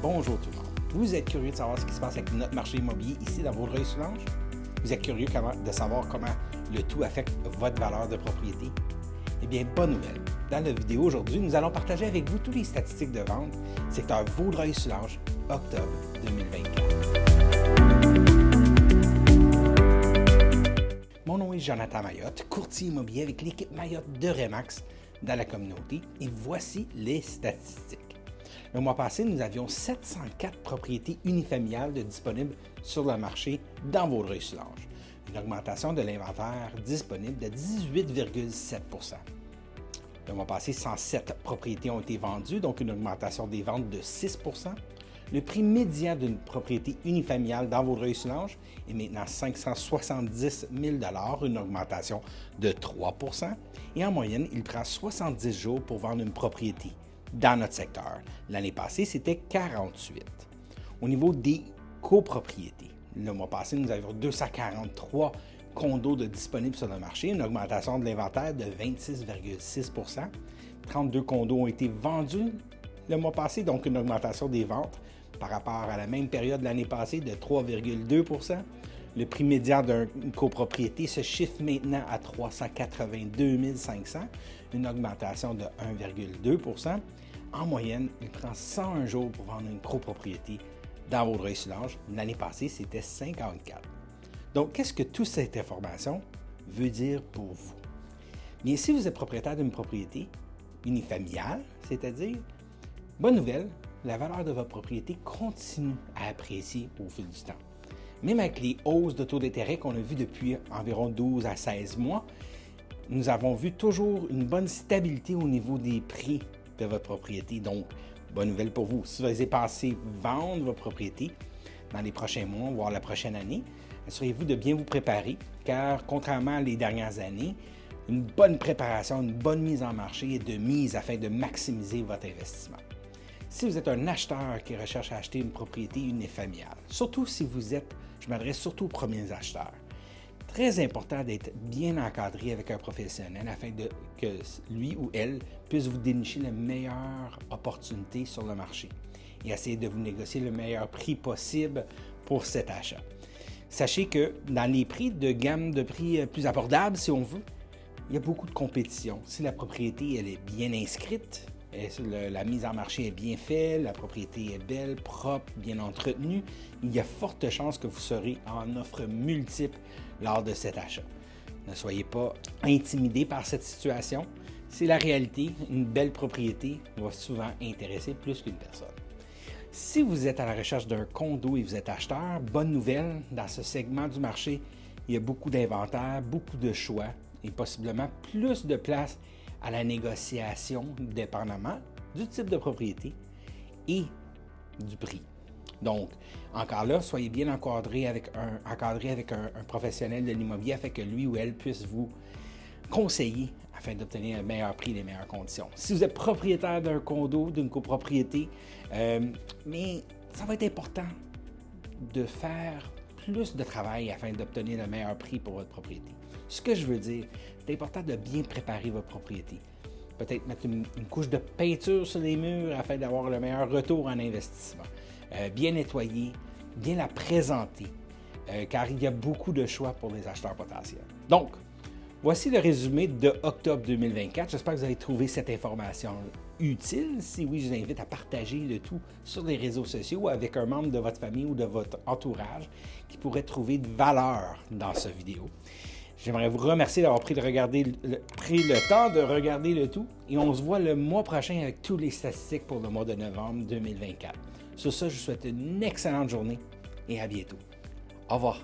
Bonjour tout le monde. Vous êtes curieux de savoir ce qui se passe avec notre marché immobilier ici dans Vaudreuil-Soulanges? Vous êtes curieux de savoir comment le tout affecte votre valeur de propriété? Eh bien, bonne nouvelle. Dans la vidéo aujourd'hui, nous allons partager avec vous toutes les statistiques de vente secteur Vaudreuil-Soulanges, octobre 2024. Mon nom est Jonathan Mayotte, courtier immobilier avec l'équipe Mayotte de Remax dans la communauté et voici les statistiques. Le mois passé, nous avions 704 propriétés unifamiliales disponibles sur le marché dans Vaudreuil-Soulanges, une augmentation de l'inventaire disponible de 18,7 %. Le mois passé, 107 propriétés ont été vendues, donc une augmentation des ventes de 6 %. Le prix médian d'une propriété unifamiliale dans Vaudreuil-Soulanges est maintenant 570 000 $, une augmentation de 3 %. Et en moyenne, il prend 70 jours pour vendre une propriété dans notre secteur. L'année passée, c'était 48. Au niveau des copropriétés, le mois passé, nous avions 243 condos disponibles sur le marché, une augmentation de l'inventaire de 26,6 %. 32 condos ont été vendus le mois passé, donc une augmentation des ventes par rapport à la même période de l'année passée de 3,2 %. Le prix médian d'une copropriété se chiffre maintenant à 382 500, une augmentation de 1,2 %. En moyenne, il prend 101 jours pour vendre une copropriété dans Vaudreuil-Soulanges. L'année passée, c'était 54. Donc, qu'est-ce que toute cette information veut dire pour vous? Bien, si vous êtes propriétaire d'une propriété unifamiliale, c'est-à-dire, bonne nouvelle, la valeur de votre propriété continue à apprécier au fil du temps. Même avec les hausses de taux d'intérêt qu'on a vues depuis environ 12 à 16 mois, nous avons vu toujours une bonne stabilité au niveau des prix de votre propriété. Donc, bonne nouvelle pour vous. Si vous avez pensé vendre votre propriété dans les prochains mois, voire la prochaine année, assurez-vous de bien vous préparer, car contrairement aux dernières années, une bonne préparation, une bonne mise en marché est de mise afin de maximiser votre investissement. Si vous êtes un acheteur qui recherche à acheter une propriété unifamiliale, surtout si je m'adresse surtout aux premiers acheteurs, très important d'être bien encadré avec un professionnel afin que lui ou elle puisse vous dénicher la meilleure opportunité sur le marché et essayer de vous négocier le meilleur prix possible pour cet achat. Sachez que dans les prix de gamme de prix plus abordables, si on veut, il y a beaucoup de compétition. Si la propriété elle est bien inscrite, la mise en marché est bien faite, la propriété est belle, propre, bien entretenue, il y a forte chance que vous serez en offre multiple lors de cet achat. Ne soyez pas intimidés par cette situation. C'est la réalité. Une belle propriété va souvent intéresser plus qu'une personne. Si vous êtes à la recherche d'un condo et vous êtes acheteur, bonne nouvelle, dans ce segment du marché, il y a beaucoup d'inventaire, beaucoup de choix et possiblement plus de place à la négociation, dépendamment du type de propriété et du prix. Donc, encore là, soyez bien encadré avec un professionnel de l'immobilier afin que lui ou elle puisse vous conseiller afin d'obtenir un meilleur prix et les meilleures conditions. Si vous êtes propriétaire d'un condo, d'une copropriété, mais ça va être important de faire plus de travail afin d'obtenir le meilleur prix pour votre propriété. Ce que je veux dire, c'est important de bien préparer votre propriété. Peut-être mettre une couche de peinture sur les murs afin d'avoir le meilleur retour en investissement. Bien nettoyer, bien la présenter, car il y a beaucoup de choix pour les acheteurs potentiels. Donc, voici le résumé de octobre 2024. J'espère que vous avez trouvé cette information utile. Si oui, je vous invite à partager le tout sur les réseaux sociaux ou avec un membre de votre famille ou de votre entourage qui pourrait trouver de valeur dans cette vidéo. J'aimerais vous remercier d'avoir pris le temps de regarder le tout et on se voit le mois prochain avec toutes les statistiques pour le mois de novembre 2024. Sur ça, je vous souhaite une excellente journée et à bientôt. Au revoir.